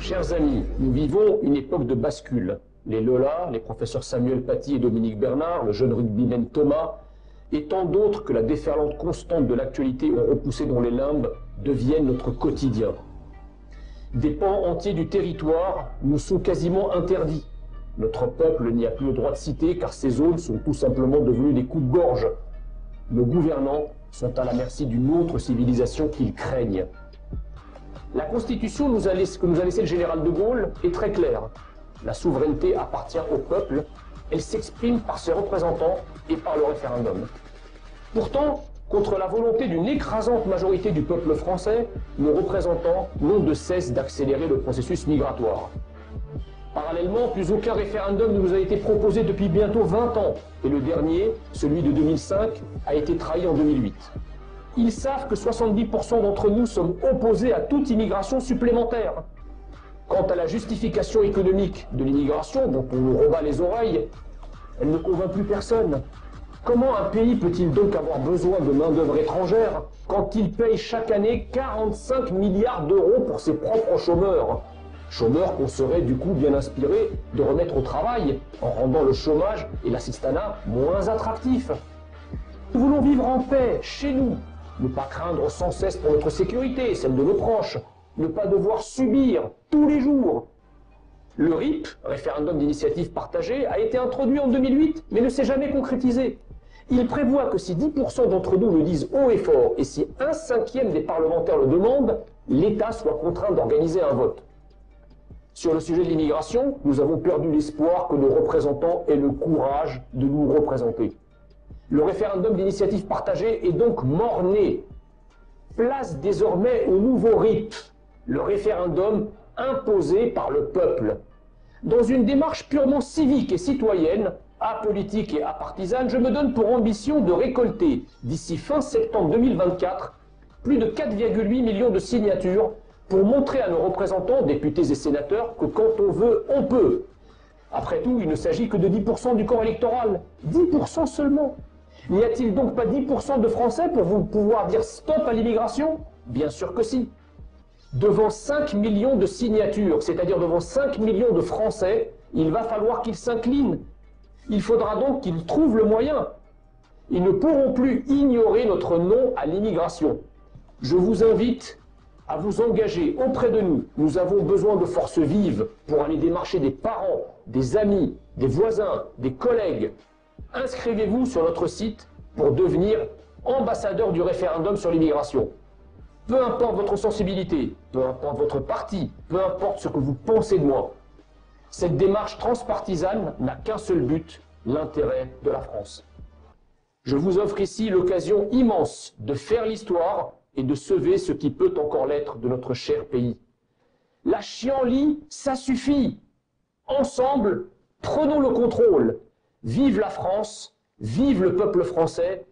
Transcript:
Chers amis, nous vivons une époque de bascule. Les Lola, les professeurs Samuel Paty et Dominique Bernard, le jeune rugbyman Thomas, et tant d'autres que la déferlante constante de l'actualité ont repoussé dans les limbes, deviennent notre quotidien. Des pans entiers du territoire nous sont quasiment interdits. Notre peuple n'y a plus le droit de citer car ces zones sont tout simplement devenues des coups-gorge. Nos gouvernants sont à la merci d'une autre civilisation qu'ils craignent. La Constitution que nous a laissé le général de Gaulle est très claire. La souveraineté appartient au peuple, elle s'exprime par ses représentants et par le référendum. Pourtant, contre la volonté d'une écrasante majorité du peuple français, nos représentants n'ont de cesse d'accélérer le processus migratoire. Parallèlement, plus aucun référendum ne nous a été proposé depuis bientôt 20 ans, et le dernier, celui de 2005, a été trahi en 2008. Ils savent que 70% d'entre nous sommes opposés à toute immigration supplémentaire. Quant à la justification économique de l'immigration, dont on nous rebat les oreilles, elle ne convainc plus personne. Comment un pays peut-il donc avoir besoin de main-d'œuvre étrangère quand il paye chaque année 45 milliards d'euros pour ses propres chômeurs? Chômeurs qu'on serait du coup bien inspiré de remettre au travail en rendant le chômage et l'assistanat moins attractifs. Nous voulons vivre en paix, chez nous, ne pas craindre sans cesse pour notre sécurité, celle de nos proches, ne pas devoir subir tous les jours. Le RIP, référendum d'initiative partagée, a été introduit en 2008, mais ne s'est jamais concrétisé. Il prévoit que si 10% d'entre nous le disent haut et fort, et si 1/5 des parlementaires le demandent, l'État soit contraint d'organiser un vote. Sur le sujet de l'immigration, nous avons perdu l'espoir que nos représentants aient le courage de nous représenter. Le référendum d'initiative partagée est donc mort-né. Place désormais au nouveau RIP, le référendum imposé par le peuple. Dans une démarche purement civique et citoyenne, apolitique et apartisane, je me donne pour ambition de récolter, d'ici fin septembre 2024, plus de 4,8 millions de signatures pour montrer à nos représentants, députés et sénateurs, que quand on veut, on peut. Après tout, il ne s'agit que de 10% du corps électoral. 10% seulement. N'y a-t-il donc pas 10% de Français pour vous pouvoir dire stop à l'immigration? Bien sûr que si. Devant 5 millions de signatures, c'est-à-dire devant 5 millions de Français, il va falloir qu'ils s'inclinent. Il faudra donc qu'ils trouvent le moyen. Ils ne pourront plus ignorer notre non à l'immigration. Je vous invite à vous engager auprès de nous. Nous avons besoin de forces vives pour aller démarcher des parents, des amis, des voisins, des collègues. Inscrivez-vous sur notre site pour devenir ambassadeur du référendum sur l'immigration. Peu importe votre sensibilité, peu importe votre parti, peu importe ce que vous pensez de moi. Cette démarche transpartisane n'a qu'un seul but, l'intérêt de la France. Je vous offre ici l'occasion immense de faire l'histoire et de sauver ce qui peut encore l'être de notre cher pays. La chienlit, ça suffit. Ensemble, prenons le contrôle. Vive la France, vive le peuple français,